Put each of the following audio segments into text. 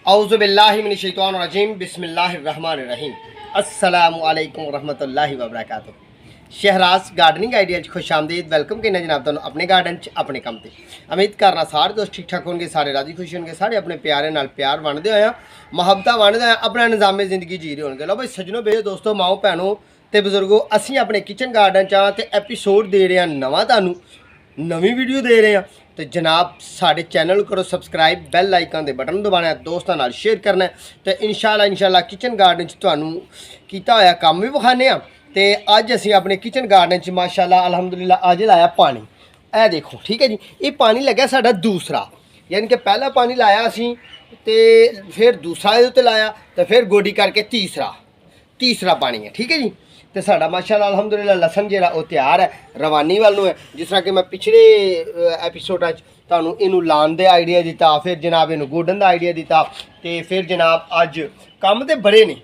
औज़ुबिल्लाहिमिनश्शैतानिर्रजीम बिस्मिल्लाहिर्रहमानिर्रहीम अस्सलामु अलैकुम रहमतुल्लाहि व बरकातुहू। शहराज गार्डनिंग आइडिया खुश आमदीद। वेलकम करना जनाब तुहानू अपने गार्डन अपने काम से। उम्मीद करना सारे दोस्त ठीक ठाक होंगे, सारे राजी खुश होंगे, सारे अपने प्यारे नाल प्यार वंडदे होए मुहब्बत वंडदे होए अपना निज़ामे ज़िंदगी जी रहे होंगे। लो भाई सज्जनों बेजो दोस्तों माओ भैनों ते बजुर्गों, असी अपने किचन गार्डन चा ते एपीसोड दे रहे हैं नवा, तुहानू नवी वीडियो दे रहे हैं। तो जनाब साढ़े चैनल करो सबसक्राइब, बैल आइकन के बटन दबाना है, दोस्तों नाल शेयर करना है। तो इंशाल्लाह किचन गार्डन तुहानू कीता होया काम भी विखाने। तो अज असी अपने किचन गार्डन माशाल्लाह अल्हम्दुलिल्लाह अज लाया पानी। ए देखो ठीक है जी, ये पानी लग्या साडा दूसरा, यानी कि पहला पानी लाया असी तो फिर दूसरा ये उत्ते लाया तो फिर गोडी करके तीसरा पानी है। ठीक है जी। तो साडा माशाल्लाह अल्हम्दुलिल्लाह लसन जिहड़ा वो तैयार है, रवानी वाल है। जिस तरह कि मैं पिछले एपीसोडा तुहानू इनू लाने दे आइडिया दिता, फिर जनाब इनू गोडन का आइडिया दिता, तो फिर जनाब अज काम तो बड़े ने,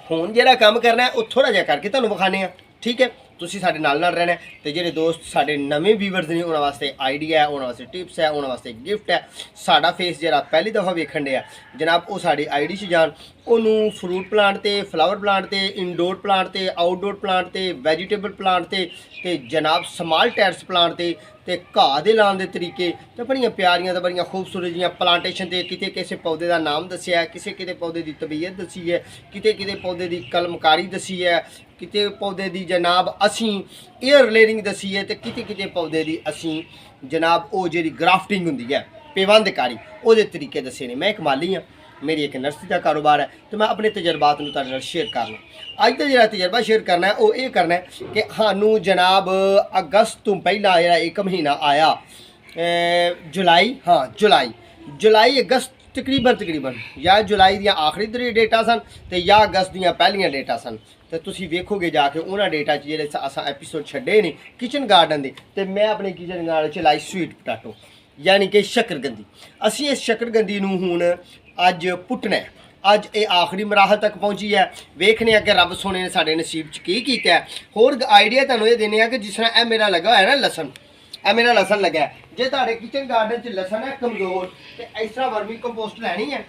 हुण जिहड़ा काम करना है वो थोड़ा जिहा करके तुहानू विखाने। ठीक है, तुसीं साडे नाल रहना। तो जिहड़े दोस्त साडे नवे व्यूअर्स ने उन्हां वास्ते आइडिया है, उन्हां वास्ते टिप्स है, उन्हां वास्ते गिफ्ट है। साडा फेस जिहड़ा पहली दफ़ा वेखण डे जनाब वो साडी आईडी च जान, उन्होंने फ्रूट प्लांट ते फ्लावर प्लांट ते इनडोर प्लांट ते आउटडोर प्लांट ते वैजीटेबल प्लांट ते जनाब स्मॉल टैरस प्लांट ते घाह दे लाने दे तरीके ते बड़ियां प्यारियां ते बड़ियां खूबसूरत जियां प्लांटेशन ते किते किसे पौधे का नाम दस्सिया है, किसे किते पौधे की तबीयत दसी है, किते किते पौधे की कलमकारी दसी है, किते पौधे की जनाब असी एयर लेयरिंग दसी है, तो किते किते पौधे की असी जनाब वो जी ग्राफ्टिंग होंगी है पेवंदकारी वो तरीके दसे ने। मैं एक माली हाँ, मेरी एक नर्सरी का कारोबार है, तो मैं अपने तजर्बात में तुहाडे नाल शेयर करना। अज का जो तजर्बा शेयर करना है वो ये करना है कि सानू जनाब अगस्त तो पहला जो एक महीना आया जुलाई, हाँ जुलाई अगस्त तकरीबन या जुलाई दियाँ आखिरी डेटा सन तो या अगस्त दियाँ पहलियां डेटा सन। तो तुसीं वेखोगे जाके उन्होंने डेटा जेह्ड़े असां एपीसोड छड्डे ने किचन गार्डन के, तो मैं अपने किचन गार्डन च लाई स्वीट पोटैटो यानी कि शकरगंदी। असी इस शकरगंदी नूं हुण अज पुट्टना है, अज ये आखिरी मराहल तक पहुँची है। वेखने कि रब सोने ने साडे नसीब च की कीता है। होर आइडिया तुहानूं ये दिंदे आ कि जिस तरह मेरा लगा है ना लसन, मेरा लसन लगा है, जे तुहाडे किचन गार्डन च लसन है कमज़ोर तो इस तरह वर्मी कंपोस्ट लैनी है,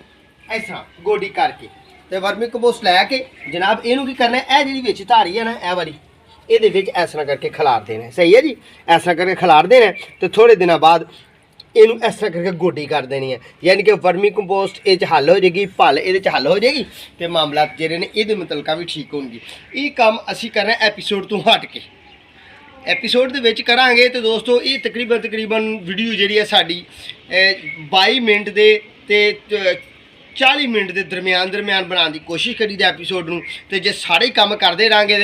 इस तरह गोडी करके तो वर्मी कंपोस्ट लैके जनाब इनू की करना है, जी विच धारी है ना ए वाली ये इस तरह करके खिलार देना। सही है जी, इस तरह करके खिलार देना। तो थोड़े दिनों बाद इनू इस तरह करके गोडी कर देनी है, यानी कि वर्मी कंपोस्ट ये हल हो जाएगी, पल ये हल हो जाएगी, तो मामला जोड़े ने ये मुतलका भी ठीक होंगे। ये काम असी करना एपीसोड तो हट के एपीसोड के करांगे। तो दोस्तों ये तकरीबन वीडियो जी है साड़ी 22 मिनट के 40 मिनट के दरम्यान बनाने की कोशिश करी दी एपीसोड में। तो जे सारे काम करते रहेंगे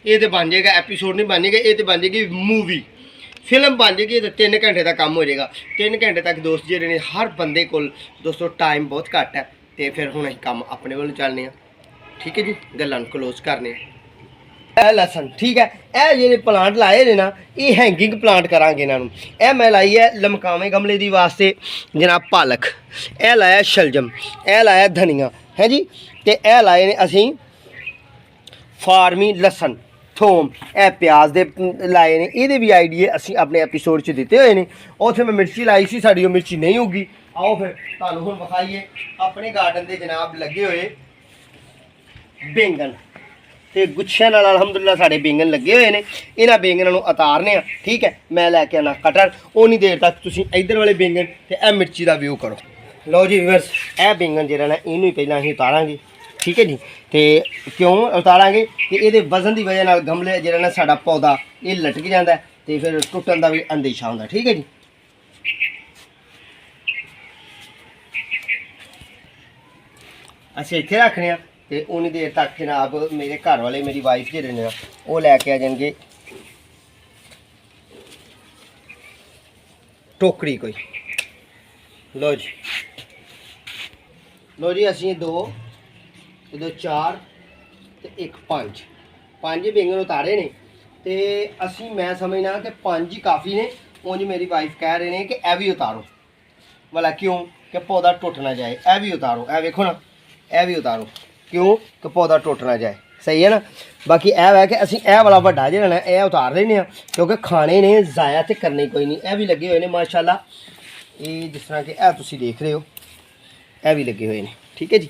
ये तो बन जाएगा एपीसोड नहीं बन जाएगा, ये तो बन जाएगी मूवी फिल्म बन जाएगी। तो 3 घंटे का काम हो जाएगा। 3 घंटे तक दोस्त जो ने हर बंदे को दोस्तों टाइम बहुत घट है। तो फिर हम अं काम अपने वालों चलने। ठीक है जी, गल्लां क्लोज करने लसन। ठीक है, ये जो प्लांट लाए ने ना ये हैंगिंग प्लांट करांगे इन्हों। यह मैं लाई है लमकावे गमले की वास्ते जनाब पालक, यह लाया शलजम, यह लाया धनिया है जी, तो यह लाए ने असी फार्मी लसन थोम, यह प्याज दे लाए ने। ये भी आइडिया असी अपने एपीसोड च दिते हुए हैं। उत्थे मैं मिर्ची लाई सी, साड़ी मिर्ची नहीं होगी। आओ फिर तुहानूं हुण विखाइए अपने गार्डन के जनाब लगे हुए बैंगन तो गुच्छियां नाल अलहमदुलिल्लाह साढ़े बैंगन लगे हुए हैं। इन्हां बैंगनों को उतारने। ठीक है, मैं लैके आना कटर, उन्नी देर तक तुसीं इधर वाले बैंगन तो यह मिर्ची का व्यू करो। लो जी व्यूअर्स, यह बैंगन जिहड़ा ना इनू पहलां असीं उतारांगे। ठीक है जी, तो क्यों उतारांगे कि ये वजन की वजह नाल गमले जिहड़ा ना साडा पौधा ये लटक जाता है, तो फिर टुटन का भी अंदेशा होंदा। ठीक है जी, असीं इत्थे रखने आ। तो उन्नी देर तक जनाब मेरे घर वाले मेरी वाइफ जो ने वो लैके आ जाएंगे टोकरी कोई। लो जी असी 2 4 तो 1 5 बैंगन उतारे ने। तो असी मैं समझना कि 5 ही काफ़ी ने। उंज मेरी वाइफ कह रहे हैं कि यह भी उतारो, भला क्यों कि पौधा टुट ना जाए। यह भी उतारो, यह वेखो ना, यह भी उतारो क्यों कि पौधा टुट ना जाए। सही है ना। बाकी यह है कि असी यह वाला वड्डा जिहड़ा ना यह उतार लेने क्योंकि खाने ने ज़ाया तो करने कोई नहीं। यह भी लगे हुए हैं माशाल्लाह ਇਹ ਜਿਸ ਤਰ੍ਹਾਂ ਕਿ ਇਹ ਤੁਸੀਂ ਦੇਖ ਰਹੇ ਹੋ ਇਹ ਵੀ ਲੱਗੇ ਹੋਏ ਨੇ, ਠੀਕ ਹੈ ਜੀ,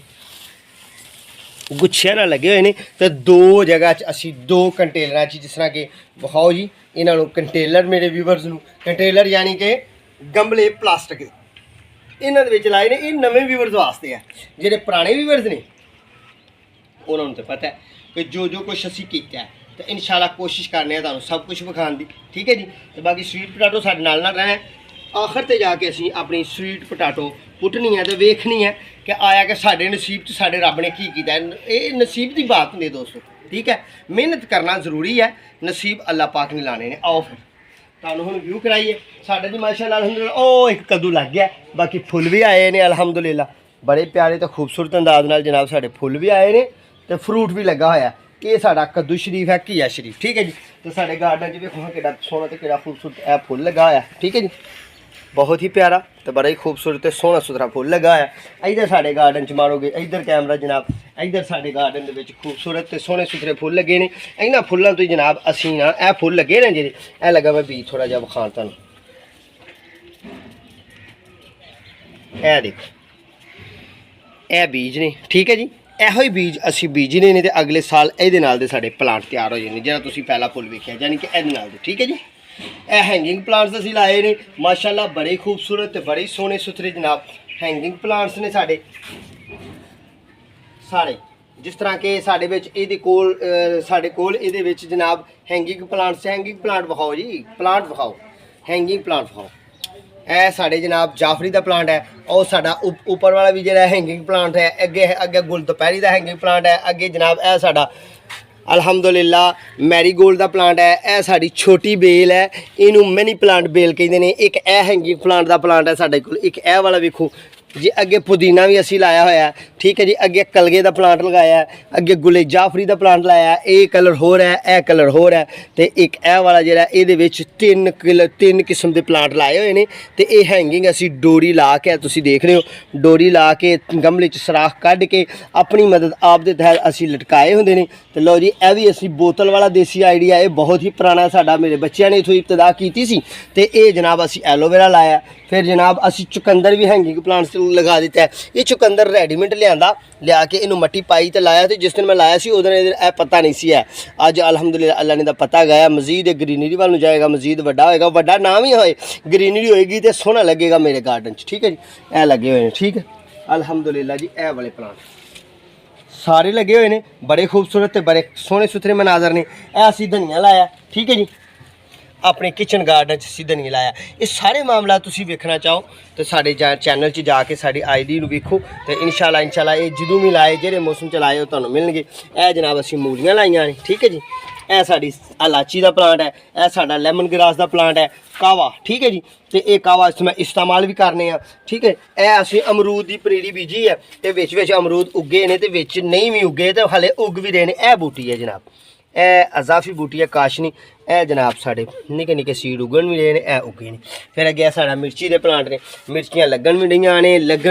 ਗੁੱਛਿਆਂ ਨਾਲ ਲੱਗੇ ਹੋਏ ਨੇ। ਤੇ 2 ਜਗ੍ਹਾ 'ਚ ਅਸੀਂ 2 ਕੰਟੇਨਰਾਂ 'ਚ ਜਿਸ ਤਰ੍ਹਾਂ ਕਿ ਵਿਖਾਓ ਜੀ ਇਹਨਾਂ ਨੂੰ ਕੰਟੇਨਰ, ਮੇਰੇ ਵੀਵਰਸ ਨੂੰ ਕੰਟੇਨਰ ਯਾਨੀ ਕਿ ਗਮਲੇ ਪਲਾਸਟਿਕ ਦੇ ਇਹਨਾਂ ਦੇ ਵਿੱਚ ਲਾਏ ਨੇ। ਇਹ ਨਵੇਂ ਵੀਵਰਸ ਵਾਸਤੇ ਆ, ਜਿਹੜੇ ਪੁਰਾਣੇ ਵੀਵਰਸ ਨੇ ਉਹਨਾਂ ਨੂੰ ਤਾਂ ਪਤਾ ਹੈ ਕਿ ਜੋ ਕੁਛ ਅਸੀਂ ਕੀਤਾ ਹੈ, ਤੇ ਇਨਸ਼ਾਅੱਲਾ ਕੋਸ਼ਿਸ਼ ਕਰਨੇ ਆ ਤੁਹਾਨੂੰ ਸਭ ਕੁਝ ਵਿਖਾਉਣ ਦੀ, ਠੀਕ ਹੈ ਜੀ। ਤੇ ਬਾਕੀ ਸਵੀਟ ਪਟਾਟੋ ਸਾਡੇ ਨਾਲ ਰਹਿਣਾ। ਆਖਰ ਤੇ ਜਾ ਕੇ ਅਸੀਂ ਆਪਣੀ ਸਵੀਟ ਪਟਾਟੋ ਪੁੱਟਣੀ ਹੈ ਤੇ ਵੇਖਣੀ ਹੈ ਕਿ ਆਇਆ ਕਿ ਸਾਡੇ ਨਸੀਬ 'ਚ ਸਾਡੇ ਰੱਬ ਨੇ ਕੀ ਕੀਤਾ। ਇਹ ਨਸੀਬ ਦੀ ਬਾਤ ਹੁੰਦੀ ਦੋਸਤੋ, ਠੀਕ ਹੈ। ਮਿਹਨਤ ਕਰਨਾ ਜ਼ਰੂਰੀ ਹੈ, ਨਸੀਬ ਅੱਲਾਹ ਪਾਕ ਨੇ ਲਾਣੇ ਨੇ। ਆਓ ਫਿਰ ਤੁਹਾਨੂੰ ਹੁਣ ਵਿਊ ਕਰਾਈਏ ਸਾਡੇ ਦੀ। ਮਾਸ਼ਾਅੱਲਾ ਅਲਹਮਦੁਲਿਲਾ ਉਹ ਇੱਕ ਕੱਦੂ ਲੱਗ ਗਿਆ, ਬਾਕੀ ਫੁੱਲ ਵੀ ਆਏ ਨੇ ਅਲਹਮਦੁਲਿਲਾ, ਬੜੇ ਪਿਆਰੇ ਤੇ ਖੂਬਸੂਰਤ ਅੰਦਾਜ਼ ਨਾਲ ਜਨਾਬ ਸਾਡੇ ਫੁੱਲ ਵੀ ਆਏ ਨੇ ਤੇ ਫਰੂਟ ਵੀ ਲੱਗਾ ਹੋਇਆ। ਇਹ ਸਾਡਾ ਕੱਦੂ ਸ਼ਰੀਫ ਹੈ, ਘੀਆ ਸ਼ਰੀਫ, ਠੀਕ ਹੈ ਜੀ। ਤੇ ਸਾਡੇ ਗਾਰਡਨ 'ਚ ਵੇਖੋ ਕਿਹੜਾ ਸੋਹਣਾ ਤੇ ਕਿਹੜਾ ਖੂਬਸੂਰਤ ਇਹ ਫੁੱਲ ਲੱਗਾ ਹੋਇਆ, ਠੀਕ ਹੈ ਜੀ, ਬਹੁਤ ਹੀ ਪਿਆਰਾ ਤੇ ਬੜਾ ਹੀ ਖੂਬਸੂਰਤ ਤੇ ਸੋਹਣਾ ਸੁਥਰਾ ਫੁੱਲ ਲੱਗਾ ਹੋਇਆ। ਇੱਧਰ ਸਾਡੇ ਗਾਰਡਨ 'ਚ ਮਾਰੋਗੇ, ਇੱਧਰ ਕੈਮਰਾ ਜਨਾਬ, ਇੱਧਰ ਸਾਡੇ ਗਾਰਡਨ ਦੇ ਵਿੱਚ ਖੂਬਸੂਰਤ ਤੇ ਸੋਹਣੇ ਸੁਥਰੇ ਫੁੱਲ ਲੱਗੇ ਨੇ। ਇਹਨਾਂ ਫੁੱਲਾਂ ਤੋਂ ਜਨਾਬ ਅਸੀਂ ਨਾ ਇਹ ਫੁੱਲ ਲੱਗੇ ਨੇ ਜਿਹੜੇ ਇਹ ਲੱਗਾ ਮੈਂ ਬੀਜ ਥੋੜਾ ਜਿਹਾ ਵਿਖਾਣ ਤੁਹਾਨੂੰ। ਇਹ ਦੇਖੋ ਇਹ ਬੀਜ ਨੇ, ਠੀਕ ਹੈ ਜੀ। ਇਹੋ ਹੀ ਬੀਜ ਅਸੀਂ ਬੀਜਨੇ ਨੇ ਤੇ ਅਗਲੇ ਸਾਲ ਇਹਦੇ ਨਾਲ ਦੇ ਸਾਡੇ ਪਲਾਂਟ ਤਿਆਰ ਹੋ ਜਾਣੇ, ਜਿਹੜਾ ਤੁਸੀਂ ਪਹਿਲਾ ਫੁੱਲ ਵੇਖਿਆ ਯਾਨੀ ਕਿ ਇਹਦੇ ਨਾਲ ਦੇ, ਠੀਕ ਹੈ ਜੀ। ਇਹ ਹੈਂਗਿੰਗ ਪਲਾਂਟਸ ਅਸੀਂ ਲਾਏ ਨੇ ਮਾਸ਼ਾਅੱਲਾ, ਬੜੇ ਖੂਬਸੂਰਤ ਤੇ ਬੜੇ ਸੋਹਣੇ ਸੁਥਰੇ ਜਨਾਬ ਹੈਂਗਿੰਗ ਪਲਾਂਟਸ ਨੇ ਸਾਡੇ ਸਾਰੇ। ਜਿਸ ਤਰ੍ਹਾਂ ਕਿ ਸਾਡੇ ਵਿੱਚ ਇਹਦੇ ਕੋਲ ਸਾਡੇ ਕੋਲ ਇਹਦੇ ਵਿੱਚ ਜਨਾਬ ਹੈਂਗਿੰਗ ਪਲਾਂਟਸ, ਹੈਂਗਿੰਗ ਪਲਾਂਟ ਵਿਖਾਓ ਜੀ, ਪਲਾਂਟ ਵਿਖਾਓ, ਹੈਂਗਿੰਗ ਪਲਾਂਟ ਵਿਖਾਓ। ਇਹ ਸਾਡੇ ਜਨਾਬ ਜਾਫਰੀ ਦਾ ਪਲਾਂਟ ਹੈ, ਉਹ ਸਾਡਾ ਉੱਪਰ ਵਾਲਾ ਵੀ ਜਿਹੜਾ ਹੈਂਗਿੰਗ ਪਲਾਂਟ ਹੈ। ਅੱਗੇ ਗੁਲ ਦੁਪਹਿਰੀ ਦਾ ਹੈਂਗਿੰਗ ਪਲਾਂਟ ਹੈ। ਅੱਗੇ ਜਨਾਬ ਇਹ ਸਾਡਾ ਅਲਹਮਦੁਲਿਲਾ ਮੈਰੀਗੋਲਡ ਦਾ ਪਲਾਂਟ ਹੈ। ਇਹ ਸਾਡੀ ਛੋਟੀ ਬੇਲ ਹੈ, ਇਹਨੂੰ ਮਿਨੀ ਪਲਾਂਟ ਬੇਲ ਕਹਿੰਦੇ ਨੇ। ਇੱਕ ਇਹ ਹੈਂਗਿੰਗ ਪਲਾਂਟ ਦਾ ਪਲਾਂਟ ਹੈ ਸਾਡੇ ਕੋਲ। ਇੱਕ ਇਹ ਵਾਲਾ ਵੇਖੋ ਜੀ, ਅੱਗੇ ਪੁਦੀਨਾ ਵੀ ਅਸੀਂ ਲਾਇਆ ਹੋਇਆ, ਠੀਕ ਹੈ ਜੀ। ਅੱਗੇ ਕਲਗੇ ਦਾ ਪਲਾਂਟ ਲਗਾਇਆ, ਅੱਗੇ ਗੁਲੇ ਜਾਫਰੀ ਦਾ ਪਲਾਂਟ ਲਾਇਆ। ਇਹ ਕਲਰ ਹੋਰ ਹੈ, ਇਹ ਕਲਰ ਹੋਰ ਹੈ। ਤੇ ਇੱਕ ਇਹ ਵਾਲਾ ਜਿਹੜਾ ਇਹਦੇ ਵਿੱਚ 3 ਕਿਸਮ ਦੇ ਪਲਾਂਟ ਲਾਏ ਹੋਏ ਨੇ। ਤੇ ਇਹ ਹੈਂਗਿੰਗ ਅਸੀਂ ਡੋਰੀ ਲਾ ਕੇ, ਤੁਸੀਂ ਦੇਖ ਰਹੇ ਹੋ, ਡੋਰੀ ਲਾ ਕੇ ਗਮਲੇ 'ਚ ਸਰਾਖ ਕੱਢ ਕੇ ਆਪਣੀ ਮਦਦ ਆਪ ਦੇ ਤਹਿਤ ਅਸੀਂ ਲਟਕਾਏ ਹੁੰਦੇ ਨੇ। ਤੇ ਲਓ ਜੀ ਇਹ ਵੀ ਅਸੀਂ ਬੋਤਲ ਵਾਲਾ ਦੇਸੀ ਆਈਡੀਆ, ਇਹ ਬਹੁਤ ਹੀ ਪੁਰਾਣਾ ਸਾਡਾ, ਮੇਰੇ ਬੱਚਿਆਂ ਨੇ ਇਥੋਂ ਇਬਤਦਾ ਕੀਤੀ ਸੀ। ਤੇ ਇਹ ਜਨਾਬ ਅਸੀਂ ਐਲੋਵੇਰਾ ਲਾਇਆ। ਫਿਰ ਜਨਾਬ ਅਸੀਂ ਚੁਕੰਦਰ ਵੀ ਹੈਂਗਿੰਗ ਪਲਾਂਟਸ ਲਗਾ ਦਿੱਤਾ ਹੈ। ਇਹ ਚੁਕੰਦਰ ਰੈਡੀਮੇਡ ਲਿਆ ਕੇ ਇਹਨੂੰ ਮਿੱਟੀ ਪਾਈ ਤੇ ਲਾਇਆ। ਤੇ ਜਿਸ ਦਿਨ ਮੈਂ ਲਾਇਆ ਸੀ ਉਦੋਂ ਇਹ ਪਤਾ ਨਹੀਂ ਸੀ ਹੈ। ਅੱਜ ਅਲਹਮਦੁਲਿਲਾ ਅੱਲਾ ਨੇ ਦਾ ਪਤਾ ਗਿਆ, ਮਜ਼ੀਦ ਗਰੀਨਰੀ ਵੱਲ ਨੂੰ ਜਾਏਗਾ, ਮਜ਼ੀਦ ਵੱਡਾ ਹੋਏਗਾ। ਵੱਡਾ ਨਾ ਵੀ ਹੋਏ, ਗਰੀਨਰੀ ਹੋਏਗੀ ਤੇ ਸੋਹਣਾ ਲੱਗੇਗਾ ਮੇਰੇ ਗਾਰਡਨ 'ਚ, ਠੀਕ ਹੈ ਜੀ। ਇਹ ਲੱਗੇ ਹੋਏ ਨੇ, ਠੀਕ ਹੈ ਅਲਹਮਦੁਲਿਲਾ ਜੀ। ਇਹ ਵਾਲੇ ਪਲਾਂਟ ਸਾਰੇ ਲੱਗੇ ਹੋਏ ਨੇ, ਬੜੇ ਖੂਬਸੂਰਤ ਤੇ ਬੜੇ ਸੋਹਣੇ ਸੁਥਰੇ ਮਨਾਜ਼ਰ ਨੇ। ਇਹ ਅਸੀਂ ਧਨੀਆ ਲਾਇਆ, ਠੀਕ ਹੈ ਜੀ, ਆਪਣੇ ਕਿਚਨ ਗਾਰਡਨ 'ਚ ਅਸੀਂ ਧਨੀਆ ਲਾਇਆ। ਇਹ ਸਾਰੇ ਮਾਮਲਾ ਤੁਸੀਂ ਵੇਖਣਾ ਚਾਹੋ ਤੇ ਸਾਡੇ ਚੈਨਲ 'ਚ ਜਾ ਕੇ ਸਾਡੀ ਆਈਡੀ ਨੂੰ ਵੇਖੋ ਤੇ ਇਨਸ਼ਾਅੱਲਾ ਇਹ ਜਦੋਂ ਵੀ ਲਾਏ, ਜਿਹੜੇ ਮੌਸਮ 'ਚ ਲਾਏ ਉਹ ਤੁਹਾਨੂੰ ਮਿਲਣਗੇ। ਇਹ ਜਨਾਬ ਅਸੀਂ ਮੂਲੀਆਂ ਲਾਈਆਂ ਨੇ, ਠੀਕ ਹੈ ਜੀ। ਇਹ ਸਾਡੀ ਇਲਾਚੀ ਦਾ ਪਲਾਂਟ ਹੈ। ਇਹ ਸਾਡਾ ਲੈਮਨ ਗਰਾਸ ਦਾ ਪਲਾਂਟ ਹੈ, ਕਾਵਾ, ਠੀਕ ਹੈ ਜੀ। ਤੇ ਇਹ ਕਾਵਾ ਮੈਂ ਇਸਤੇਮਾਲ ਵੀ ਕਰਨੇ ਆ, ਠੀਕ ਹੈ। ਇਹ ਅਸੀਂ ਅਮਰੂਦ ਦੀ ਪਨੀਰੀ ਬੀਜੀ ਹੈ ਤੇ ਵਿੱਚ ਅਮਰੂਦ ਉੱਗੇ ਨੇ ਤੇ ਵਿੱਚ ਨਹੀਂ ਵੀ ਉੱਗੇ ਤੇ ਹਲੇ ਉੱਗ ਵੀ ਰਹੇ ਨੇ। ਇਹ ਬੂਟੀ ਹੈ ਜਨਾਬ, ਇਹ ਅਜ਼ਾਫੀ ਬੂਟੀ ਹੈ ਕਾਸ਼ਨੀ। ਇਹ ਜਨਾਬ ਸਾਡੇ ਨਿੱਕੇ ਨਿੱਕੇ ਸੀਡ ਉਗਣ ਵੀ ਰਹੇ ਨੇ, ਇਹ ਉੱਗੇ ਨੇ। ਫਿਰ ਅੱਗੇ ਸਾਡਾ ਮਿਰਚੀ ਦੇ ਪਲਾਂਟ ਨੇ, ਮਿਰਚੀਆਂ ਲੱਗਣ ਵੀ ਡਈਆਂ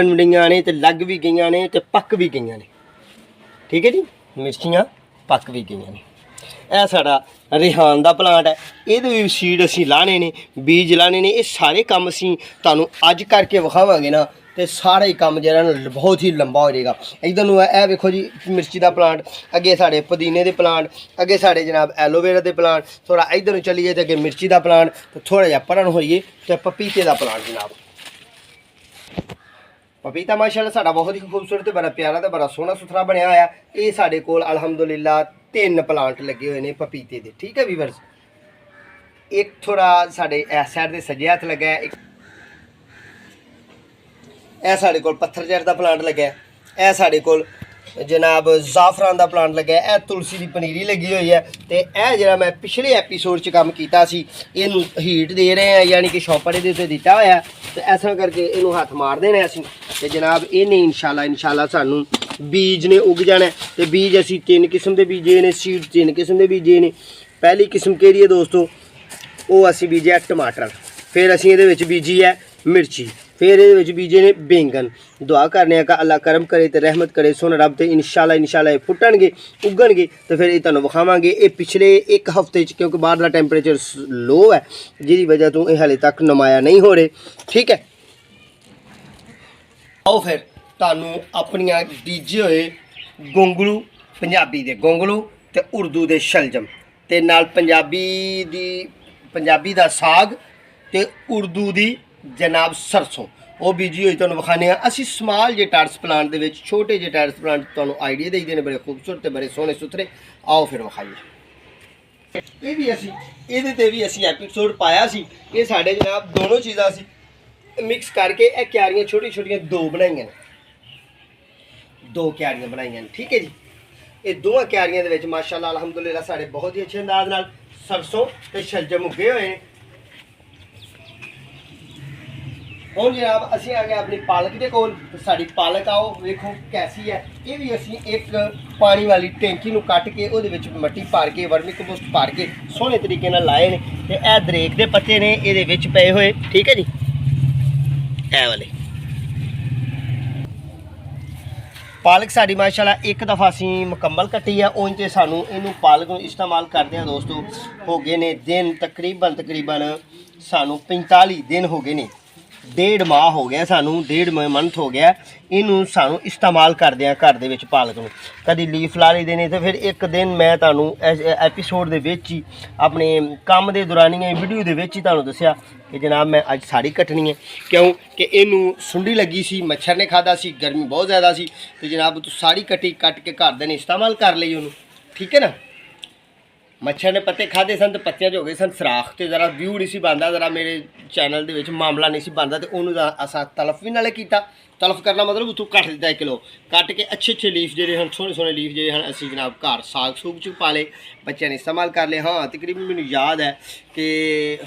ਨੇ ਤੇ ਲੱਗ ਵੀ ਗਈਆਂ ਨੇ ਤੇ ਪੱਕ ਵੀ ਗਈਆਂ ਨੇ, ਠੀਕ ਹੈ ਜੀ। ਮਿਰਚੀਆਂ ਪੱਕ ਵੀ ਗਈਆਂ ਨੇ। ਇਹ ਸਾਡਾ ਰਿਹਾਨ ਦਾ ਪਲਾਂਟ ਹੈ, ਇਹਦੇ ਵੀ ਸੀਡ ਅਸੀਂ ਲਾਣੇ ਨੇ, ਬੀਜ ਲਾਣੇ ਨੇ। ਇਹ ਸਾਰੇ ਕੰਮ ਅਸੀਂ ਤੁਹਾਨੂੰ ਅੱਜ ਕਰਕੇ ਵਿਖਾਵਾਂਗੇ ਨਾ ਤੇ ਸਾਰਾ ਹੀ ਕੰਮ ਜਿਹੜਾ ਨਾ ਬਹੁਤ ਹੀ ਲੰਬਾ ਹੋ ਜਾਏਗਾ। ਇੱਧਰ ਨੂੰ ਇਹ ਵੇਖੋ ਜੀ ਮਿਰਚੀ ਦਾ ਪਲਾਂਟ, ਅੱਗੇ ਸਾਡੇ ਪੁਦੀਨੇ ਦੇ ਪਲਾਂਟ, ਅੱਗੇ ਸਾਡੇ ਜਨਾਬ ਐਲੋਵੇਰਾ ਦੇ ਪਲਾਂਟ। ਥੋੜਾ ਇੱਧਰ ਨੂੰ ਚੱਲੀਏ ਤੇ ਅੱਗੇ ਮਿਰਚੀ ਦਾ ਪਲਾਂਟ, ਤੇ ਥੋੜਾ ਜਿਹਾ ਪਰਾਂ ਨੂੰ ਹੋਈਏ ਤੇ ਪਪੀਤੇ ਦਾ ਪਲਾਂਟ ਜਨਾਬ। ਪਪੀਤਾ ਮਾਸ਼ਾਅੱਲਾ ਸਾਡਾ ਬਹੁਤ ਹੀ ਖੂਬਸੂਰਤ ਤੇ ਬੜਾ ਪਿਆਰਾ ਤੇ ਬੜਾ ਸੋਹਣਾ ਸੁਥਰਾ ਬਣਿਆ ਹੋਇਆ। ਇਹ ਸਾਡੇ ਕੋਲ ਅਲਹਮਦੁਲਿਲਾ 3 ਪਲਾਂਟ ਲੱਗੇ ਹੋਏ ਨੇ ਪਪੀਤੇ ਦੇ, ਠੀਕ ਹੈ ਵੀਵਰਸ। ਇੱਕ ਥੋੜਾ ਸਾਡੇ ਇਸ ਸਾਈਡ ਦੇ ਸੱਜੇ ਹੱਥ ਲੱਗਾ ਹੈ, ਇਹ ਸਾਡੇ ਕੋਲ ਪੱਥਰ ਜੜ ਦਾ ਪਲਾਂਟ ਲੱਗਾ। ਇਹ ਸਾਡੇ ਕੋਲ ਜਨਾਬ ਜ਼ਾਫਰਾਨ ਦਾ ਪਲਾਂਟ ਲੱਗਾ। ਇਹ ਤੁਲਸੀ ਦੀ ਪਨੀਰੀ ਲੱਗੀ ਹੋਈ ਹੈ। ਤੇ ਇਹ ਜਿਹੜਾ ਮੈਂ ਪਿਛਲੇ ਐਪੀਸੋਡ 'ਚ ਕੰਮ ਕੀਤਾ ਸੀ, ਇਹਨੂੰ ਹੀਟ ਦੇ ਰਹੇ ਹਾਂ, ਯਾਨੀ ਕਿ ਸ਼ੌਪਰ ਦੇ ਉੱਤੇ ਦਿੱਤਾ ਹੋਇਆ। ਤੇ ਇਸ ਤਰ੍ਹਾਂ ਕਰਕੇ ਇਹਨੂੰ ਹੱਥ ਮਾਰ ਦੇਣਾ ਅਸੀਂ ਤੇ ਜਨਾਬ ਇਹਨੇ ਇਨਸ਼ਾਅੱਲਾ ਸਾਨੂੰ ਬੀਜ ਨੇ ਉੱਗ ਜਾਣਾ। ਤੇ ਬੀਜ ਅਸੀਂ 3 ਕਿਸਮ ਦੇ ਬੀਜੇ ਨੇ, ਸੀਡ 3 ਕਿਸਮ ਦੇ ਬੀਜੇ ਨੇ। ਪਹਿਲੀ ਕਿਸਮ ਕਿਹੜੀ ਹੈ ਦੋਸਤੋ, ਉਹ ਅਸੀਂ ਬੀਜਿਆ ਟਮਾਟਰ। ਫਿਰ ਅਸੀਂ ਇਹਦੇ ਵਿੱਚ ਬੀਜੀ ਹੈ ਮਿਰਚੀ। फिर ये बीजे ने बैंगन। दुआ करने का अल्लाह करम करे तो रहमत करे सोन रब तो इंशाल्लाह फुटणगे उगणगे। तो फिर ये तुहानूं विखावांगे। ये पिछले एक हफ्ते क्योंकि बाहर का टैंपरेचर लो है जिसकी वजह तो ये हाले तक नुमाया नहीं हो रहे। ठीक है, आओ फिर ਤੁਹਾਨੂੰ ਆਪਣੀਆਂ ਬੀਜੇ ਹੋਏ ਗੋਂਗਲੂ, ਪੰਜਾਬੀ ਦੇ ਗੋਂਗਲੂ ਤੇ ਉਰਦੂ ਦੇ ਸ਼ਲਜਮ ਤੇ ਨਾਲ ਪੰਜਾਬੀ ਦਾ ਸਾਗ ਤੇ ਉਰਦੂ ਦੀ ਜਨਾਬ ਸਰਸੋਂ ਉਹ ਬੀਜੀ ਹੋਈ ਤੁਹਾਨੂੰ ਵਿਖਾਣੇ ਆ ਅਸੀਂ। ਸਮਾਲ ਜੇ ਟੈਰਸ ਪਲਾਂਟ ਦੇ ਵਿੱਚ, ਛੋਟੇ ਜਿਹੇ ਟੈਰਸ ਪਲਾਂਟ ਤੁਹਾਨੂੰ ਆਈਡੀਆ ਦੇਈਦੇ ਨੇ, ਬੜੇ ਖੂਬਸੂਰਤ ਤੇ ਬੜੇ ਸੋਹਣੇ ਸੁਥਰੇ। ਆਓ ਫਿਰ ਵਿਖਾਈਏ। ਇਹ ਵੀ ਅਸੀਂ ਇਹਦੇ ਤੇ ਵੀ ਅਸੀਂ ਐਪੀਸੋਡ ਪਾਇਆ ਸੀ। ਇਹ ਸਾਡੇ ਜਨਾਬ ਦੋਨੋਂ ਚੀਜ਼ਾਂ ਸੀ ਮਿਕਸ ਕਰਕੇ ਇਹ ਕਿਆਰੀਆਂ ਛੋਟੀ ਛੋਟੀਆਂ ਦੋ ਬਣਾਈਆਂ ਨੇ, ਦੋ ਕਿਆਰੀਆਂ ਬਣਾਈਆਂ ਨੇ, ਠੀਕ ਹੈ ਜੀ। ਇਹ ਦੋਵਾਂ ਕਿਆਰੀਆਂ ਦੇ ਵਿੱਚ ਮਾਸ਼ਾਅੱਲਾ ਅਲਹਮਦੁਲਿਲਾ ਸਾਡੇ ਬਹੁਤ ਹੀ ਅੱਛੇ ਅੰਦਾਜ਼ ਨਾਲ ਸਰਸੋਂ ਤੇ ਸ਼ਲਜਮ ਉੱਗੇ ਹੋਏ ਨੇ। ਹੁਣ ਜਨਾਬ ਅਸੀਂ ਆ ਗਏ ਆਪਣੀ ਪਾਲਕ ਦੇ ਕੋਲ। ਸਾਡੀ ਪਾਲਕ ਆਓ ਵੇਖੋ ਕੈਸੀ ਹੈ। ਇਹ ਵੀ ਅਸੀਂ ਇੱਕ ਪਾਣੀ ਵਾਲੀ ਟੈਂਕੀ ਨੂੰ ਕੱਟ ਕੇ ਉਹਦੇ ਵਿੱਚ ਮਿੱਟੀ ਭਰ ਕੇ ਵਰਮੀ ਕੰਪੋਸਟ ਭਰ ਕੇ ਸੋਹਣੇ ਤਰੀਕੇ ਨਾਲ ਲਾਏ ਨੇ ਤੇ ਇਹ ਦਰੇਕ ਦੇ ਪੱਤੇ ਨੇ ਇਹਦੇ ਵਿੱਚ ਪਏ ਹੋਏ, ਠੀਕ ਹੈ ਜੀ। ਇਹ ਵਾਲੇ ਪਾਲਕ ਸਾਡੀ ਮਾਸ਼ਾਅੱਲਾ ਇੱਕ ਦਫਾ ਅਸੀਂ ਮੁਕੰਮਲ ਕੱਟੀ ਆ। ਉਂਝ ਤੇ ਸਾਨੂੰ ਇਹਨੂੰ ਪਾਲਕ ਨੂੰ ਇਸਤੇਮਾਲ ਕਰਦੇ ਆ ਦੋਸਤੋ ਹੋ ਗਏ ਨੇ ਦਿਨ ਤਕਰੀਬਨ ਸਾਨੂੰ 45 ਦਿਨ ਹੋ ਗਏ ਨੇ, 1.5 ਮਾਹ ਹੋ ਗਿਆ ਸਾਨੂੰ, 1.5 ਮੰਥ ਹੋ ਗਿਆ ਇਹਨੂੰ ਸਾਨੂੰ ਇਸਤੇਮਾਲ ਕਰਦੇ ਆ ਘਰ ਦੇ ਵਿੱਚ ਪਾਲਕ ਨੂੰ। ਕਦੀ ਲੀਫ ਲਾ ਲਈਦੇ ਨੇ ਤੇ ਫਿਰ ਇੱਕ ਦਿਨ ਮੈਂ ਤੁਹਾਨੂੰ ਐਪੀਸੋਡ ਦੇ ਵਿੱਚ ਹੀ ਆਪਣੇ ਕੰਮ ਦੇ ਦੌਰਾਨੀਆਂ ਵੀਡੀਓ ਦੇ ਵਿੱਚ ਹੀ ਤੁਹਾਨੂੰ ਦੱਸਿਆ ਕਿ ਜਨਾਬ ਮੈਂ ਅੱਜ ਸਾੜੀ ਕੱਟਣੀ ਹੈ, ਕਿਉਂ ਕਿ ਇਹਨੂੰ ਸੁੰਡੀ ਲੱਗੀ ਸੀ, ਮੱਛਰ ਨੇ ਖਾਦਾ ਸੀ, ਗਰਮੀ ਬਹੁਤ ਜ਼ਿਆਦਾ ਸੀ ਤੇ ਜਨਾਬ ਤੂੰ ਸਾੜੀ ਕੱਟ ਕੇ ਘਰ ਦੇ ਨੇ ਇਸਤੇਮਾਲ ਕਰ ਲਈ ਉਹਨੂੰ, ਠੀਕ ਹੈ ਨਾ। ਮੱਛਰ ਨੇ ਪੱਤੇ ਖਾਦੇ ਸਨ ਤੇ ਪੱਤਿਆਂ 'ਚ ਹੋ ਗਏ ਸਨ ਸਰਾਖ ਤੇ ਜ਼ਰਾ ਵਿਊ ਨਹੀਂ ਸੀ ਬਣਦਾ, ਜ਼ਰਾ ਮੇਰੇ ਚੈਨਲ ਦੇ ਵਿੱਚ ਮਾਮਲਾ ਨਹੀਂ ਸੀ ਬਣਦਾ ਤੇ ਉਹਨੂੰ ਅਸਾਂ ਤਲਫ ਵੀ ਨਾਲੇ ਕੀਤਾ। ਤਲਫ ਕਰਨਾ ਮਤਲਬ ਉੱਥੋਂ ਕੱਟ ਦਿੱਤਾ 1 ਕਿਲੋ, ਕੱਟ ਕੇ ਅੱਛੇ ਲੀਫ ਜਿਹੜੇ ਹਨ, ਸੋਹਣੇ ਲੀਫ ਜਿਹੜੇ ਹਨ ਅਸੀਂ ਜਨਾਬ ਘਰ ਸਾਗ ਸੂਗ 'ਚ ਪਾ ਲਏ, ਬੱਚਿਆਂ ਨੇ ਇਸਤੇਮਾਲ ਕਰ ਲਏ। ਹਾਂ ਤਕਰੀਬਨ ਮੈਨੂੰ ਯਾਦ ਹੈ ਕਿ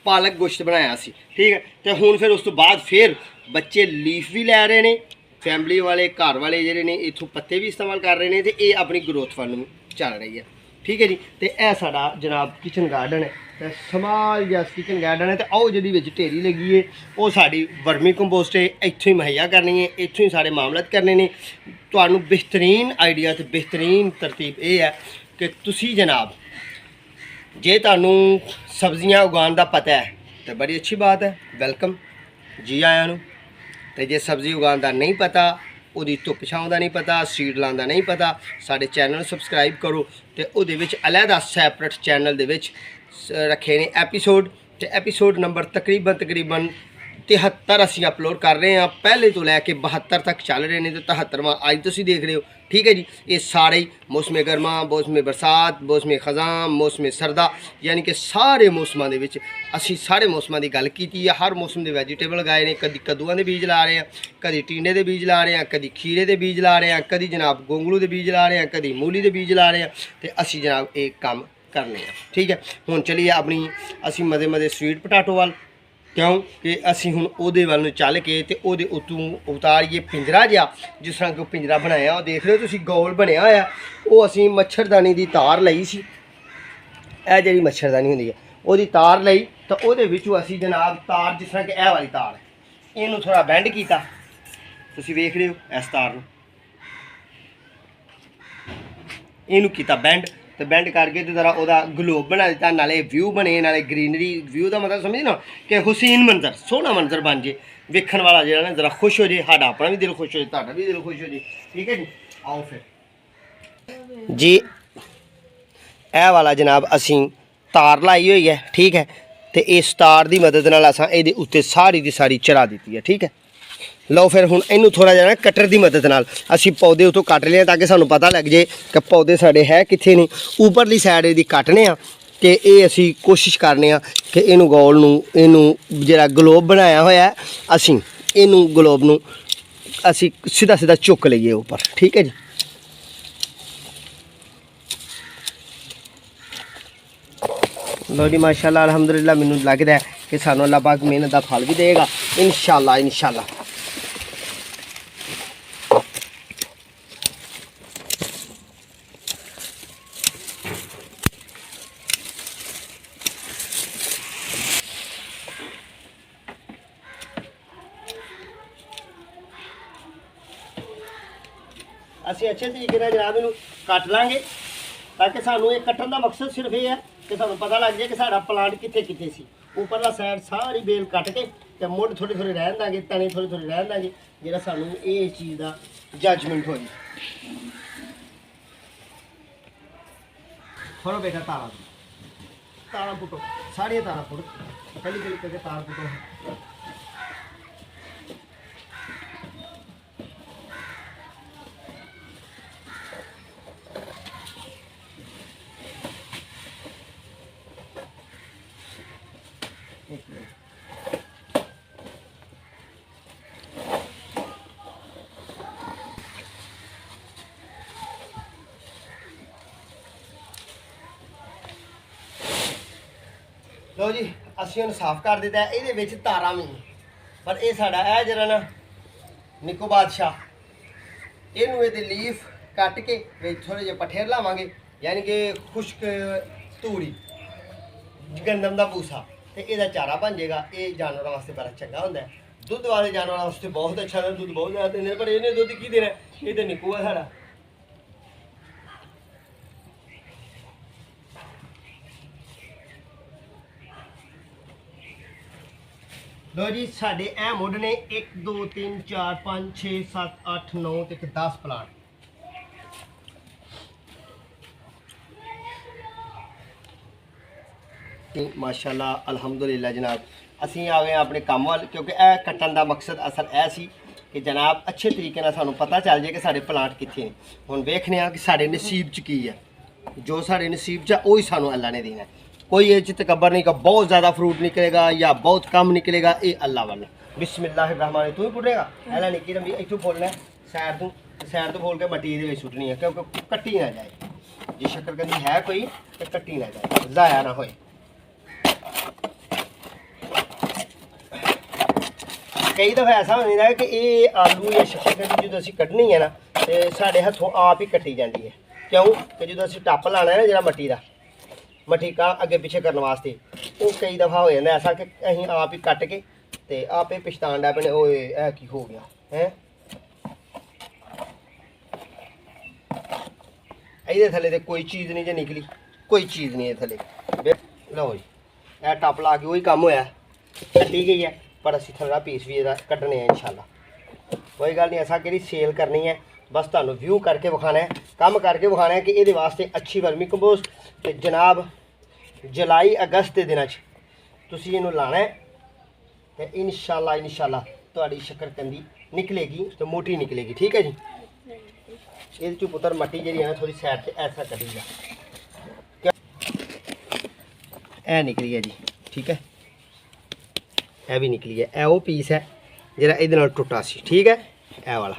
ਪਾਲਕ ਗੋਸ਼ਤ ਬਣਾਇਆ ਸੀ, ਠੀਕ ਹੈ। ਤੇ ਹੁਣ ਫਿਰ ਉਸ ਤੋਂ ਬਾਅਦ ਫਿਰ ਬੱਚੇ ਲੀਫ ਵੀ ਲੈ ਰਹੇ ਨੇ, ਫੈਮਿਲੀ ਵਾਲੇ ਘਰ ਵਾਲੇ ਜਿਹੜੇ ਨੇ ਇੱਥੋਂ ਪੱਤੇ ਵੀ ਇਸਤੇਮਾਲ ਕਰ ਰਹੇ ਨੇ ਤੇ ਇਹ ਆਪਣੀ ਗਰੋਥ ਵੱਲ ਚੱਲ ਰਹੀ ਹੈ, ਠੀਕ ਹੈ ਜੀ। ਤੇ ਇਹ ਸਾਡਾ ਜਨਾਬ ਕਿਚਨ ਗਾਰਡਨ ਹੈ ਤੇ ਸਮਾਲ ਜਿਹਾ ਕਿਚਨ ਗਾਰਡਨ ਹੈ ਤੇ ਆਓ ਜਿਹਦੀ ਵਿੱਚ ਢੇਰੀ ਲੱਗੀ ਹੈ ਉਹ ਸਾਡੀ ਵਰਮੀ ਕੰਪੋਸਟ ਹੈ, ਇੱਥੋਂ ਹੀ ਮੁਹੱਈਆ ਕਰਨੀ ਹੈ, ਇੱਥੋਂ ਹੀ ਸਾਰੇ ਮਾਮਲਾਤ ਕਰਨੇ ਨੇ। ਤੁਹਾਨੂੰ ਬਿਹਤਰੀਨ ਆਈਡੀਆ ਤੇ ਬਿਹਤਰੀਨ ਤਰਤੀਬ ਇਹ ਹੈ ਕਿ ਤੁਸੀਂ ਜਨਾਬ ਜੇ ਤੁਹਾਨੂੰ ਸਬਜ਼ੀਆਂ ਉਗਾਉਣ ਦਾ ਪਤਾ ਹੈ ਤਾਂ ਬੜੀ ਅੱਛੀ ਬਾਤ ਹੈ, ਵੈਲਕਮ ਜੀ ਆਇਆਂ ਨੂੰ। ਤੇ ਜੇ ਸਬਜ਼ੀ ਉਗਾਉਣ ਦਾ ਨਹੀਂ ਪਤਾ, ਉਹਦੀ ਧੁੱਪ ਛਾਂ ਦਾ ਨਹੀਂ ਪਤਾ, ਸੀਡ ਲਾਉਣ ਦਾ ਨਹੀਂ ਪਤਾ, ਸਾਡੇ ਚੈਨਲ ਨੂੰ ਸਬਸਕ੍ਰਾਈਬ ਕਰੋ ਤੇ ਉਹਦੇ ਵਿੱਚ ਅਲੱਗਾ ਸੈਪਰੇਟ ਚੈਨਲ ਦੇ ਵਿੱਚ ਰੱਖੇ ਨੇ ਐਪੀਸੋਡ ਤੇ ਐਪੀਸੋਡ ਨੰਬਰ ਤਕਰੀਬਨ 73 ਅਸੀਂ ਅਪਲੋਡ ਕਰ ਰਹੇ ਹਾਂ, ਪਹਿਲੇ ਤੋਂ ਲੈ ਕੇ 72 ਤੱਕ ਚੱਲ ਰਹੇ ਨੇ ਤੇ 73ਵਾਂ ਅੱਜ ਤੁਸੀਂ ਦੇਖ ਰਹੇ ਹੋ, ਠੀਕ ਹੈ ਜੀ। ਇਹ ਸਾਰੇ ਮੌਸਮੇ ਗਰਮਾ, ਮੌਸਮੇ ਬਰਸਾਤ, ਮੌਸਮੇ ਖਜ਼ਾਂ, ਮੌਸਮੇ ਸਰਦਾ, ਯਾਨੀ ਕਿ ਸਾਰੇ ਮੌਸਮਾਂ ਦੇ ਵਿੱਚ ਅਸੀਂ ਸਾਰੇ ਮੌਸਮਾਂ ਦੀ ਗੱਲ ਕੀਤੀ ਹੈ। ਹਰ ਮੌਸਮ ਦੇ ਵੈਜੀਟੇਬਲ ਲਗਾਏ ਨੇ, ਕਦੀ ਕੱਦੂਆਂ ਦੇ ਬੀਜ ਲਾ ਰਹੇ ਹਾਂ, ਕਦੀ ਟੀਂਡੇ ਦੇ ਬੀਜ ਲਾ ਰਹੇ ਹਾਂ, ਕਦੀ ਖੀਰੇ ਦੇ ਬੀਜ ਲਾ ਰਹੇ ਹਾਂ, ਕਦੀ ਜਨਾਬ ਗੋਂਗਲੂ ਦੇ ਬੀਜ ਲਾ ਰਹੇ ਹਾਂ, ਕਦੀ ਮੂਲੀ ਦੇ ਬੀਜ ਲਾ ਰਹੇ ਹਾਂ ਤੇ ਅਸੀਂ ਜਨਾਬ ਇਹ ਕੰਮ ਕਰਨੇ ਆ, ਠੀਕ ਹੈ। ਹੁਣ ਚਲੀਏ ਆਪਣੀ ਅਸੀਂ ਮਜ਼ੇ ਸਵੀਟ ਪਟਾਟੋ ਵੱਲ, ਕਿਉਂ ਕਿ ਅਸੀਂ ਹੁਣ ਉਹਦੇ ਵੱਲ ਨੂੰ ਚੱਲ ਕੇ ਤੇ ਉਹਦੇ ਉੱਤੋਂ ਉਤਾਰੀਏ ਪਿੰਜਰਾ ਜਿਹਾ, ਜਿਸ ਤਰ੍ਹਾਂ ਕਿ ਉਹ ਪਿੰਜਰਾ ਬਣਾਇਆ ਉਹ ਦੇਖ ਰਹੇ ਹੋ ਤੁਸੀਂ, ਗੋਲ ਬਣਿਆ ਹੋਇਆ। ਉਹ ਅਸੀਂ ਮੱਛਰਦਾਨੀ ਦੀ ਤਾਰ ਲਈ ਸੀ, ਇਹ ਜਿਹੜੀ ਮੱਛਰਦਾਨੀ ਹੁੰਦੀ ਹੈ ਉਹਦੀ ਤਾਰ ਲਈ ਤਾਂ ਉਹਦੇ ਵਿੱਚੋਂ ਅਸੀਂ ਜਨਾਬ ਤਾਰ, ਜਿਸ ਤਰ੍ਹਾਂ ਕਿ ਇਹ ਵਾਲੀ ਤਾਰ, ਇਹਨੂੰ ਥੋੜ੍ਹਾ ਬੈਂਡ ਕੀਤਾ, ਤੁਸੀਂ ਵੇਖ ਰਹੇ ਹੋ ਇਸ ਤਾਰ ਨੂੰ, ਇਹਨੂੰ ਕੀਤਾ ਬੈਂਡ ਤੇ ਬੈਂਡ ਕਰਕੇ ਤੇ ਜ਼ਰਾ ਉਹਦਾ ਗਲੋਬ ਬਣਾ ਦਿੱਤਾ, ਨਾਲੇ ਵਿਊ ਬਣੇ, ਨਾਲੇ ਗ੍ਰੀਨਰੀ। ਵਿਊ ਦਾ ਮਤਲਬ ਸਮਝੇ ਨਾ ਕਿ ਹੁਸੀਨ ਮੰਜ਼ਰ, ਸੋਹਣਾ ਮੰਜ਼ਰ ਬਣ ਜੇ, ਵੇਖਣ ਵਾਲਾ ਜਿਹੜਾ ਨਾ ਜ਼ਰਾ ਖੁਸ਼ ਹੋ ਜੇ, ਸਾਡਾ ਆਪਣਾ ਵੀ ਦਿਲ ਖੁਸ਼ ਹੋ ਜੇ, ਤੁਹਾਡਾ ਵੀ ਦਿਲ ਖੁਸ਼ ਹੋ ਜੇ, ਠੀਕ ਹੈ ਜੀ। ਆਓ ਫਿਰ ਜੀ ਇਹ ਵਾਲਾ ਜਨਾਬ ਅਸੀਂ ਤਾਰ ਲਾਈ ਹੋਈ ਹੈ, ਠੀਕ ਹੈ। ਤੇ ਇਸ ਤਾਰ ਦੀ ਮਦਦ ਨਾਲ ਅਸਾਂ ਇਹਦੇ ਉੱਤੇ ਸਾਰੀ ਦੀ ਸਾਰੀ ਚੜਾ ਦਿੱਤੀ ਹੈ, ਠੀਕ ਹੈ। ਲਓ ਫਿਰ ਹੁਣ ਇਹਨੂੰ ਥੋੜ੍ਹਾ ਜਿਹਾ ਨਾ ਕਟਰ ਦੀ ਮਦਦ ਨਾਲ ਅਸੀਂ ਪੌਦੇ ਉੱਤੋਂ ਕੱਟ ਲਏ ਤਾਂ ਕਿ ਸਾਨੂੰ ਪਤਾ ਲੱਗ ਜੇ ਕਿ ਪੌਦੇ ਸਾਡੇ ਹੈ ਕਿੱਥੇ ਨੇ। ਉੱਪਰਲੀ ਸਾਈਡ ਇਹਦੀ ਕੱਟਨੇ ਆ ਤੇ ਇਹ ਅਸੀਂ ਕੋਸ਼ਿਸ਼ ਕਰਨੇ ਆ ਕਿ ਇਹਨੂੰ ਗੋਲ ਨੂੰ, ਇਹਨੂੰ ਜਿਹੜਾ ਗਲੋਬ ਬਣਾਇਆ ਹੋਇਆ ਅਸੀਂ ਇਹਨੂੰ ਗਲੋਬ ਨੂੰ ਅਸੀਂ ਸਿੱਧਾ ਚੁੱਕ ਲਈਏ ਉੱਪਰ, ਠੀਕ ਹੈ ਜੀ। ਲਓ ਜੀ ਮਾਸ਼ਾਅੱਲਾ ਅਲਹਮਦੁਲਿਲਾ, ਮੈਨੂੰ ਲੱਗਦਾ ਕਿ ਸਾਨੂੰ ਅੱਲਾਹ ਪਾਕ ਮਿਹਨਤ ਦਾ ਫਲ ਵੀ ਦੇਗਾ ਇਨਸ਼ਾਅੱਲਾ। ਅਸੀਂ ਅੱਛੇ ਤਰੀਕੇ ਨਾਲ ਜਨਾਬ ਇਹਨੂੰ ਕੱਟ ਲਾਂਗੇ ਤਾਂ ਕਿ ਸਾਨੂੰ ਇਹ ਕੱਟਣ ਦਾ ਮਕਸਦ ਸਿਰਫ ਇਹ ਹੈ ਕਿ ਸਾਨੂੰ ਪਤਾ ਲੱਗ ਜਾਏ ਕਿ ਸਾਡਾ ਪਲਾਂਟ ਕਿੱਥੇ ਸੀ। ਉੱਪਰਲਾ ਸਾਈਡ ਸਾਰੀ ਬੇਲ ਕੱਟ ਕੇ ਤੇ ਮੁੱਢ ਥੋੜੇ ਥੋੜੇ ਰਹਿਣ ਦਾਂਗੇ, ਤਣੇ ਥੋੜੇ ਥੋੜੇ ਰਹਿਣ ਦਾਂਗੇ, ਜਿਹੜਾ ਸਾਨੂੰ ਇਹ ਚੀਜ਼ ਦਾ ਜੱਜਮੈਂਟ ਹੋਈ। ਥੋੜਾ ਬੇਟਾ ਤਾਰਾਂ ਪੁੱਟੋ, ਸਾਰੀਆਂ ਤਾਰਾਂ ਪੁੱਟੋ, ਪਹਿਲੀ ਪਹਿਲੀ ਕਰਕੇ ਤਾਰ ਪੁੱਟੋ। ਲਓ ਜੀ, ਅਸੀਂ ਉਹਨੂੰ ਸਾਫ਼ ਕਰ ਦਿੱਤਾ। ਇਹਦੇ ਵਿੱਚ ਤਾਰਾਂ ਵੀ ਨੇ, ਪਰ ਇਹ ਸਾਡਾ ਇਹ ਜਿਹੜਾ ਨਾ ਨਿੱਕੂ ਬਾਦਸ਼ਾਹ, ਇਹਨੂੰ ਇਹਦੇ ਲੀਫ ਕੱਟ ਕੇ ਵਿੱਚ ਥੋੜੇ ਜਿਹੇ ਪੱਠੇ ਲਾਵਾਂਗੇ, ਯਾਨੀ ਕਿ ਖੁਸ਼ਕ ਧੂੜੀ ਗੰਦਮ ਦਾ ਭੂਸਾ, ਤੇ ਇਹਦਾ ਚਾਰਾ ਬਣ ਜਾਏਗਾ। ਇਹ ਜਾਨਵਰਾਂ ਵਾਸਤੇ ਬੜਾ ਚੰਗਾ ਹੁੰਦਾ ਹੈ, ਦੁੱਧ ਵਾਲੇ ਜਾਨਵਰਾਂ ਵਾਸਤੇ ਬਹੁਤ ਅੱਛਾ ਹੁੰਦਾ, ਦੁੱਧ ਬਹੁਤ ਜ਼ਿਆਦਾ ਦਿੰਦੇ ਨੇ। ਪਰ ਇਹਨੇ ਦੁੱਧ ਕੀ ਦੇਣਾ, ਇਹ ਤਾਂ ਨਿੱਕੂ ਆ ਸਾਡਾ। ਲੋ ਜੀ, ਸਾਡੇ ਇਹ ਮੁੱਢ ਨੇ 1 2 3 4 5 6 7 8 9 ਤੇ 10 ਪਲਾਂਟ। ਮਾਸ਼ਾਅੱਲਾ ਅਲਹਮਦੁਲਿਲਾ ਜਨਾਬ, ਅਸੀਂ ਆ ਗਏ ਆਪਣੇ ਕੰਮ ਵੱਲ, ਕਿਉਂਕਿ ਇਹ ਕੱਟਣ ਦਾ ਮਕਸਦ ਅਸਲ ਇਹ ਸੀ ਕਿ ਜਨਾਬ ਅੱਛੇ ਤਰੀਕੇ ਨਾਲ ਸਾਨੂੰ ਪਤਾ ਚੱਲ ਜਾਏ ਕਿ ਸਾਡੇ ਪਲਾਂਟ ਕਿੱਥੇ ਨੇ। ਹੁਣ ਵੇਖਨੇ ਆ ਕਿ ਸਾਡੇ ਨਸੀਬ 'ਚ ਕੀ ਹੈ, ਜੋ ਸਾਡੇ ਨਸੀਬ 'ਚ ਉਹੀ ਸਾਨੂੰ ਅੱਲਾ ਨੇ ਦੇਣਾ। कोई ये तकबर नहीं का बहुत ज़्यादा फ्रूट निकलेगा या बहुत कम निकलेगा, ये अल्लाह वाला। बिस्मिल्लाहिर्रहमानिर्रहीम। तू ही पुटेगा ऐला निकी रंबी इतों बोलना सैर तो बोल के मट्टी ये सुटनी है, क्योंकि कट्टी ना जाए। जे शक्करकंदी है कोई तो कट्टी ना जाए, ज़ाया ना होए। कई दफ़ा ऐसा हो जाता है कि ये आलू या शक्करकंदी जो असीं कड्ढनी है ना, तो साढ़े हथों आप ही कट्टी जाती है। क्यों कि जो असीं टप लाना है ना जो मट्टी का, मट्टी का अगे पिछे करने वास्ते, वो कई दफ़ा हो जाता ऐसा कि असीं आप ही कट के ते आप ही पछतान डै पैने, ओए ऐ की हो गया है। ये थले तो कोई चीज़ नहीं जो निकली, कोई चीज़ नहीं है थले। लो जी, यह टप ला के वही काम होया, कट्टी गई है, पर असीं थोड़ा पीस भी कड्ढने हैं इंशाल्लाह। कोई गल नहीं, असां केह्ड़ी सेल करनी है, बस तुहानूं व्यू करके विखाना है, काम करके विखाना है कि ये वास्ते अच्छी वर्मी कंपोस्ट। तो जनाब जुलाई अगस्त के दिनों तुसीं इहनूं लाना है, तो इंशाल्लाह तुहाडी शक्करकंदी निकलेगी, तो मोटी निकलेगी। ठीक है जी। ये चो पुत्र मट्टी जी है ना थोड़ी साइड से ऐसा करेगा, ऐ निकली है जी। ठीक है, यह भी निकली है, वो पीस है जरा ये टुटा सी। ठीक है, यह वाला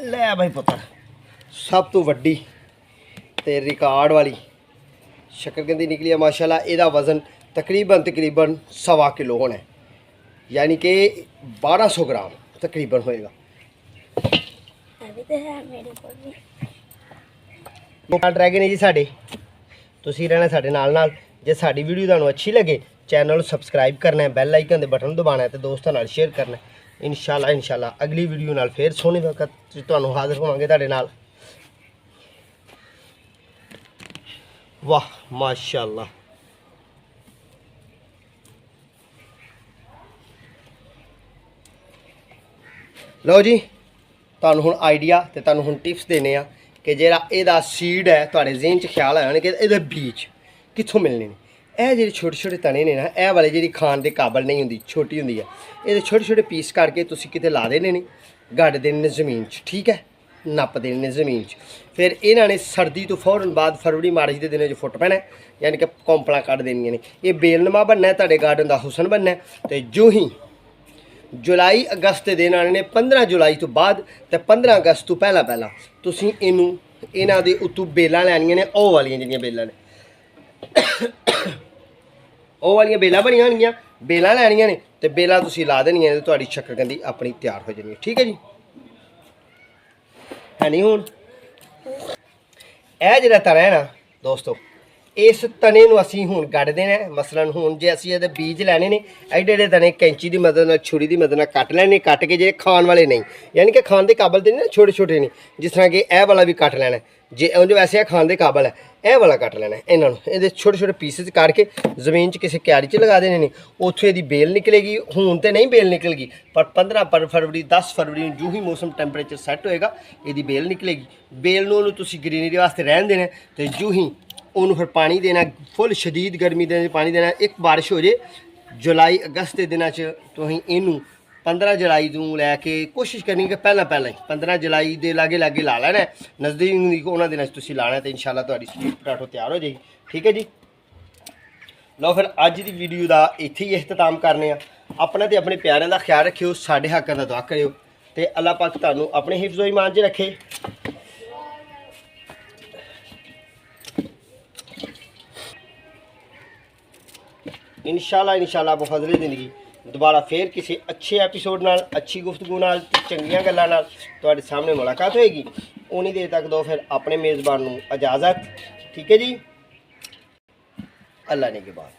लै भाई पुत्र, सब तो वड्डी ते रिकॉर्ड वाली शक्करकंदी निकली है माशाल्लाह। ਇਹਦਾ वजन तकरीबन 1.25 किलो होना है, यानी कि 1200 ग्राम तकरीबन होएगा। अभी तो है मेरे कोल भी ड्रैगन है जी साडे, ਤੁਸੀਂ ਰਹਿਣਾ ਸਾਡੇ ਨਾਲ ਨਾਲ। ਜੇ ਸਾਡੀ ਵੀਡੀਓ ਤੁਹਾਨੂੰ ਅੱਛੀ ਲੱਗੇ ਚੈਨਲ ਨੂੰ ਸਬਸਕ੍ਰਾਈਬ ਕਰਨਾ ਹੈ, ਬੈਲ ਆਈਕਨ ਦੇ ਬਟਨ ਦਬਾਉਣਾ ਹੈ ਤੇ ਦੋਸਤਾਂ ਨਾਲ ਸ਼ੇਅਰ ਕਰਨਾ ਹੈ। ਇਨਸ਼ਾਅੱਲਾ ਅਗਲੀ ਵੀਡੀਓ ਨਾਲ ਫੇਰ ਸੋਹਣੇ ਵਕਤ 'ਚ ਤੁਹਾਨੂੰ ਹਾਜ਼ਰ ਹੋਵਾਂਗੇ ਤੁਹਾਡੇ ਨਾਲ। ਵਾਹ ਮਾਸ਼ਾਅੱਲਾ। ਲਓ ਜੀ, ਤੁਹਾਨੂੰ ਹੁਣ ਆਈਡੀਆ ਤੇ ਤੁਹਾਨੂੰ ਹੁਣ ਟਿਪਸ ਦੇਣੇ ਆ ਕਿ ਜਿਹੜਾ ਇਹਦਾ ਸੀਡ ਹੈ ਤੁਹਾਡੇ ਜ਼ਿਹਨ 'ਚ ਖਿਆਲ ਆਇਆ ਹੋਣਾ ਕਿ ਇਹਦੇ ਬੀਜ ਕਿੱਥੋਂ ਮਿਲਣੇ ਨੇ। ਇਹ ਜਿਹੜੇ ਛੋਟੇ ਛੋਟੇ ਤਣੇ ਨੇ ਨਾ, ਇਹ ਵਾਲੇ ਜਿਹੜੀ ਖਾਣ ਦੇ ਕਾਬਲ ਨਹੀਂ ਹੁੰਦੀ, ਛੋਟੀ ਹੁੰਦੀ ਹੈ। ਇਹਦੇ ਛੋਟੇ ਛੋਟੇ ਪੀਸ ਕਰਕੇ ਤੁਸੀਂ ਕਿਤੇ ਲਾ ਦੇਣੇ ਨੇ, ਗੱਡ ਦੇਣੇ ਨੇ ਜ਼ਮੀਨ 'ਚ, ਠੀਕ ਹੈ, ਨੱਪ ਦੇਣੇ ਨੇ ਜ਼ਮੀਨ 'ਚ। ਫਿਰ ਇਹਨਾਂ ਨੇ ਸਰਦੀ ਤੋਂ ਫੌਰਨ ਬਾਅਦ ਫਰਵਰੀ ਮਾਰਚ ਦੇ ਦਿਨਾਂ 'ਚ ਫੁੱਟ ਪੈਣਾ, ਯਾਨੀ ਕਿ ਕੌਂਪਲਾਂ ਕੱਢ ਦੇਣੀਆਂ ਨੇ। ਇਹ ਬੇਲਨਮਾ ਬਣਨਾ, ਤੁਹਾਡੇ ਗਾਰਡਨ ਦਾ ਹੁਸਨ ਬਣਨਾ। ਤੇ ਜੋ ਹੀ ਜੁਲਾਈ ਅਗਸਤ ਦੇ ਦਿਨ ਆਣੇ ਨੇ, 15 ਜੁਲਾਈ ਤੋਂ ਬਾਅਦ ਤੇ 15 ਅਗਸਤ ਤੋਂ ਪਹਿਲਾਂ ਤੁਸੀਂ ਇਹਨਾਂ ਦੇ ਉੱਤੋਂ ਬੇਲਾਂ ਲੈਣੀਆਂ ਨੇ, ਉਹ ਵਾਲੀਆਂ ਜਿਹੜੀਆਂ ਬੇਲਾਂ ਨੇ, ਉਹ ਵਾਲੀਆਂ ਬੇਲਾਂ ਬਣੀਆਂ ਹੋਣਗੀਆਂ, ਬੇਲਾਂ ਲੈਣੀਆਂ ਨੇ ਤੇ ਬੇਲਾਂ ਤੁਸੀਂ ਲਾ ਦੇਣੀਆਂ ਨੇ, ਤੁਹਾਡੀ ਸ਼ੱਕਰਕੰਦੀ ਆਪਣੀ ਤਿਆਰ ਹੋ ਜਾਣੀ ਹੈ। ਠੀਕ ਹੈ ਜੀ, ਹੈ ਨਹੀਂ। ਹੁਣ ਇਹ ਜਿਹੜਾ ਤਣਾ ਹੈ ਨਾ ਦੋਸਤੋ, ਇਸ ਤਣੇ ਨੂੰ ਅਸੀਂ ਹੁਣ ਕੱਢ ਦੇਣਾ। ਮਸਲਨ ਹੁਣ ਜੇ ਅਸੀਂ ਇਹਦੇ ਬੀਜ ਲੈਣੇ ਨੇ, ਐਡੇ ਐਡੇ ਤਣੇ ਕੈਂਚੀ ਦੀ ਮਦਦ ਨਾਲ, ਛੁਰੀ ਦੀ ਮਦਦ ਨਾਲ ਕੱਟ ਲੈਣੇ, ਕੱਟ ਕੇ ਜਿਹੜੇ ਖਾਣ ਵਾਲੇ ਨਹੀਂ, ਯਾਨੀ ਕਿ ਖਾਣ ਦੇ ਕਾਬਲ ਦੇ ਨੇ, ਛੋਟੇ ਛੋਟੇ ਨੇ। ਜਿਸ ਤਰ੍ਹਾਂ ਕਿ ਇਹ ਵਾਲਾ ਵੀ ਕੱਟ ਲੈਣਾ, ਜੇ ਉਂਝ ਵੈਸੇ ਇਹ ਖਾਣ ਦੇ ਕਾਬਲ ਹੈ, ਇਹ ਵਾਲਾ ਕੱਟ ਲੈਣਾ। ਇਹਨਾਂ ਨੂੰ ਇਹਦੇ ਛੋਟੇ ਛੋਟੇ ਪੀਸਿਸ ਕਰਕੇ ਜ਼ਮੀਨ 'ਚ ਕਿਸੇ ਕਿਆਰੀ 'ਚ ਲਗਾ ਦੇਣੇ ਨੇ, ਉੱਥੇ ਇਹਦੀ ਬੇਲ ਨਿਕਲੇਗੀ। ਹੁਣ ਤੇ ਨਹੀਂ ਬੇਲ ਨਿਕਲੇਗੀ, ਪਰ 15 ਫਰਵਰੀ 10 ਫਰਵਰੀ ਨੂੰ ਜੋ ਹੀ ਮੌਸਮ ਟੈਂਪਰੇਚਰ ਸੈੱਟ ਹੋਏਗਾ ਇਹਦੀ ਬੇਲ ਨਿਕਲੇਗੀ। ਬੇਲ ਨੂੰ ਉਹਨੂੰ ਤੁਸੀਂ ਗਰੀਨਰੀ ਵਾਸਤੇ ਰਹਿਣ ਦੇਣਾ ਤੇ ਜੋ ਹੀ ਉਹਨੂੰ ਫਿਰ ਪਾਣੀ ਦੇਣਾ, ਫੁੱਲ ਸ਼ਦੀਦ ਗਰਮੀ ਦੇ ਪਾਣੀ ਦੇਣਾ। ਇੱਕ ਬਾਰਿਸ਼ ਹੋ ਜੇ ਜੁਲਾਈ ਅਗਸਤ ਦੇ ਦਿਨਾਂ 'ਚ, ਤੁਸੀਂ ਇਹਨੂੰ 15 ਜੁਲਾਈ ਤੋਂ ਲੈ ਕੇ ਕੋਸ਼ਿਸ਼ ਕਰਨੀ ਕਿ ਪਹਿਲਾਂ ਹੀ 15 ਜੁਲਾਈ ਦੇ ਲਾਗੇ ਲਾ ਲੈਣਾ, ਨਜ਼ਦੀਕ ਉਹਨਾਂ ਦਿਨਾਂ 'ਚ ਤੁਸੀਂ ਲਾਣਾ ਤੇ ਇਨਸ਼ਾਅੱਲਾ ਤੁਹਾਡੀ ਸਵੀਟ ਪਟਾਟੋ ਤਿਆਰ ਹੋ ਜਾਏਗੀ। ਠੀਕ ਹੈ ਜੀ, ਲਓ ਫਿਰ ਅੱਜ ਦੀ ਵੀਡੀਓ ਦਾ ਇੱਥੇ ਹੀ ਇਖਤਤਾਮ ਕਰਨੇ ਆ। ਆਪਣਾ ਤੇ ਆਪਣੇ ਪਿਆਰਿਆਂ ਦਾ ਖਿਆਲ ਰੱਖਿਓ, ਸਾਡੇ ਹੱਕਾਂ ਦਾ ਦੁਆ ਕਰਿਓ ਤੇ ਅੱਲਾਹ ਪਾਕ ਤੁਹਾਨੂੰ ਆਪਣੇ ਹਿਫਜ਼ੋ ਈਮਾਨ 'ਚ ਰੱਖੇ। ਇਨਸ਼ਾਅੱਲਾ ਬਫਜ਼ਲੇ ਜ਼ਿੰਦਗੀ ਦੁਬਾਰਾ ਫੇਰ ਕਿਸੇ ਅੱਛੇ ਐਪੀਸੋਡ ਨਾਲ, ਅੱਛੀ ਗੁਫ਼ਤਗੂ ਨਾਲ, ਚੰਗੀਆਂ ਗੱਲਾਂ ਨਾਲ ਤੁਹਾਡੇ ਸਾਹਮਣੇ ਮੁਲਾਕਾਤ ਹੋਏਗੀ। ਉਨੀ ਦੇਰ ਤੱਕ ਦੋ ਫਿਰ ਆਪਣੇ ਮੇਜ਼ਬਾਨ ਨੂੰ ਇਜਾਜ਼ਤ। ਠੀਕ ਹੈ ਜੀ, ਅੱਲਾ ਨੇ ਕੇ ਬਾਤ।